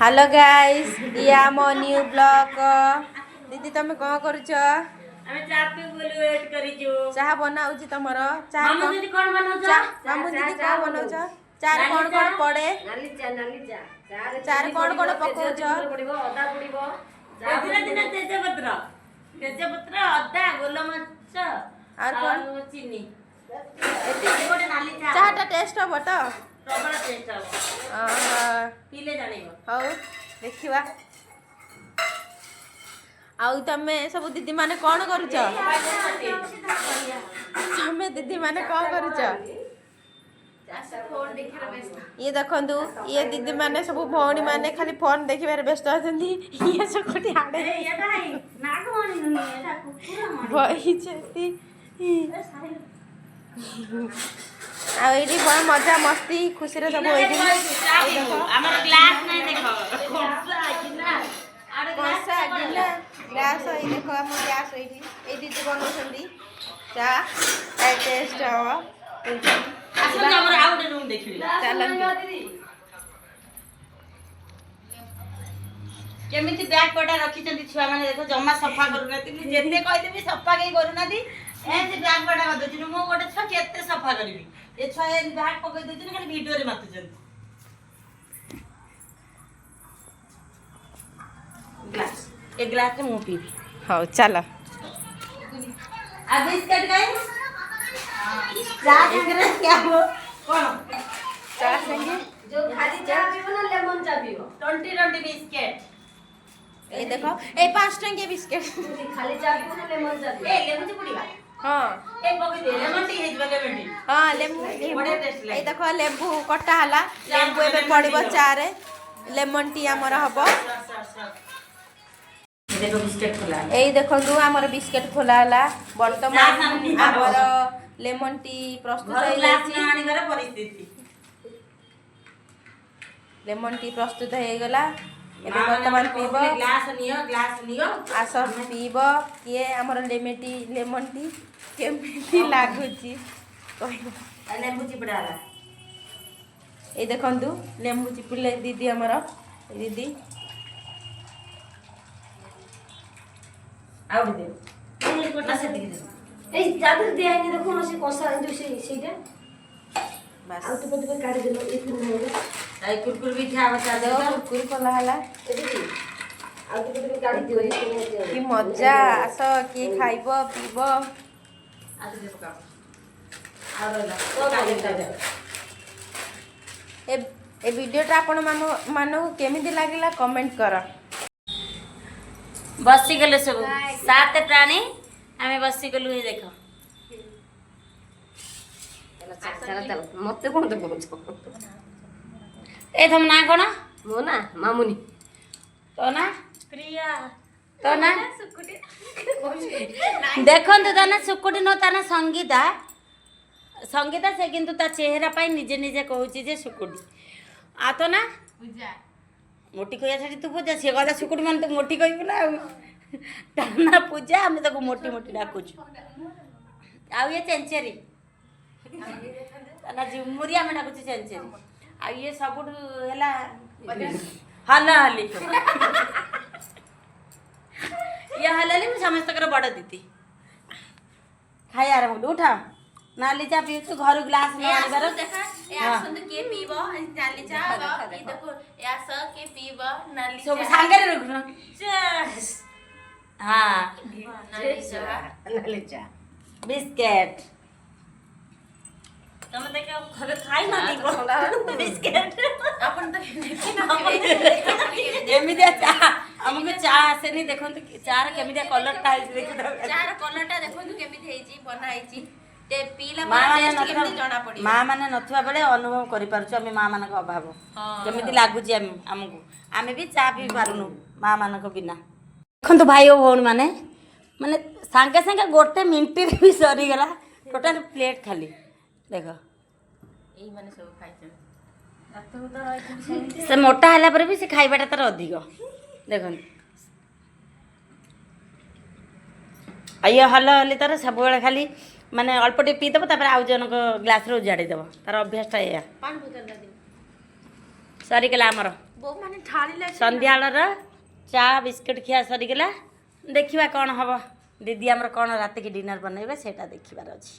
Hello guys ये आम new blog दीदी तुम कौन करुच चाह बनाऊँ तुमर चाह मामू दीदी कौन बनाऊच चार कौन कौन पड़े चार कौन कौन पकाउच तेजपत्र अदा गोलमरीच और कौन चीनी चाहटा टेस्ट हम तो प्रबल टेस्ट पीले जानिबो हौ देखिबा आउ तमे सब दीदी माने कौन करुच तमे दीदी माने कौन करुच ये देखंतु ये दीदी माने सब भौणी माने खाली फोन देखिबार व्यस्त अछंती ये सकोटी आडे भई छती आ एडी बड़ मजा मस्ती खुशी रे सब होई हमर ग्लास नै देखो कोसा गिला ग्लास होई देखो हम ग्लास होई ए दीदी बनौछंती चा ए टेस्ट हो आसन हमर आउट रूम देखिबी चलन केमिति बैग कोटा रखी चंदी छुआ माने देखो जम्मा सफा करू नती जेते कहि देबी सफा के करू नती ए जे बैग कोटा कर दछि मो गोटे छ केते सफा करबी ए छ ए बैग पकई दछि खाली वीडियो रे मातु चंदी ग्लास एक ग्लास के मुंह पी हो चलो आ बिस्किट गई चाय करे क्या हो कौन चा संगे जो खाली चाय पीबो ना लेमन चाय पीबो 20 बिस्किट ए देखो ए 5 टंके बिस्किट खाली चाय पीबो ना लेमन चाय ए लेमन चाय पीबा हां ए पकई दे लेमन टी हेजबा लेमन टी हां लेमन बड़े टेस्ट लागे ए देखो लेबू कटा हला लेबू एबे पड़िबो चारे लेमन टी हमर हबो देखो बिस्किट खोला ए देखंतु हमर बिस्किट खोला हला वर्तमान हमर लेमन टी प्रस्तुत घर है ग्लास में आनी करे परिस्थिति लेमन टी प्रस्तुत है गला एबे वर्तमान पीबो ग्लास नियो आस पीबो किए हमर लेमन टी केमिति लागुची कहबो लेंबू चिपड़ाला ए देखंतु लेंबू चिपुले दीदी हमर दीदी आउट दे ए कोटा से दिख दे ए जादर दे आइने देखो ना से कोसा जो से सीधा बस आउट पे काट दे लो एक हो गया आई कुरकुर भी खा बता दे कुरकुर कोला हला आउट पे काट दियो कि मजा आस कि खाइबो पीबो आज दे पका और ला तो काट दे ए वीडियोटा आपण मानो केमिति लागिला कमेंट कर बसी गले सब सात प्राणी आमे बसी गलु हे देखो मत कौन तो बोल ए थम ना कोन मो ना मामुनी तो ना प्रिया तो ना देखन तो तना सुकुटी न तना संगीता संगीता से किंतु ता चेहरा पाई निजे निजे कहूची जे सुकुटी आ तो ना पूजा मोटी कहिया छाड़ी तू पूजा से कहला सुकुटी मन तू मोटी कहिबू ना तना पूजा हम तो मोटी मोटी डाकुछ आ ये चेंचरी तना झुमुरिया में डाकुछ चेंचरी आ ये सबुठ हैला हला हली ये हलाली में समस्त कर बड़ दीदी खाई आर बोल उठा नाली चा पी तू घर ग्लास में आनी बार देखा ए आसन के पीबो नाली चा ई देखो ए आस के पीबो नाली चा सब सांगे रे रखना हां नाली चा बिस्किट तुम देखो घर खाई ना दी बिस्किट अपन तो देखि ना एमिदिया चा हमके चा से नहीं देखो तो चार केमिदिया कलर टा देखो चार कलरटा देखो केमिति हेची बनाइची ते पीला माने टेस्ट केमिति जणा पड़ी मां माने नथुआ बेले अनुभव करि पारछु आमे मां मानक अभाव केमिति लागुची हमकु आमे भी चा पी पारुनु मां मानक बिना देखंतु भाई ओ भौणी माने माने सांगे सांगे गोटे मिनिट रे भी सरी गला टोटल प्लेट खाली देखो एई माने सब खाइछन से मोटा हला पर भी से खाइबाटा तर अधिक देखन आइए हल हली तर सब बेले खाली माने अल्प टे पी देबो तापर आउ जनक ग्लास रो उजाड़ी देबो तार अभ्यासटा या पान बोतल दा दे सरी गला हमर ବୋଉ ମାନେ ଢାଳିଲା ସନ୍ଧ୍ୟାବେଳର ଚା ବିସ୍କୁଟ ଖିଆ ସରିଗଲା ଦେଖିବା କ'ଣ ହେବ ଦିଦି ଆମର କ'ଣ ରାତିକି ଡିନର ବନେଇବେ ସେଇଟା ଦେଖିବାର ଅଛି।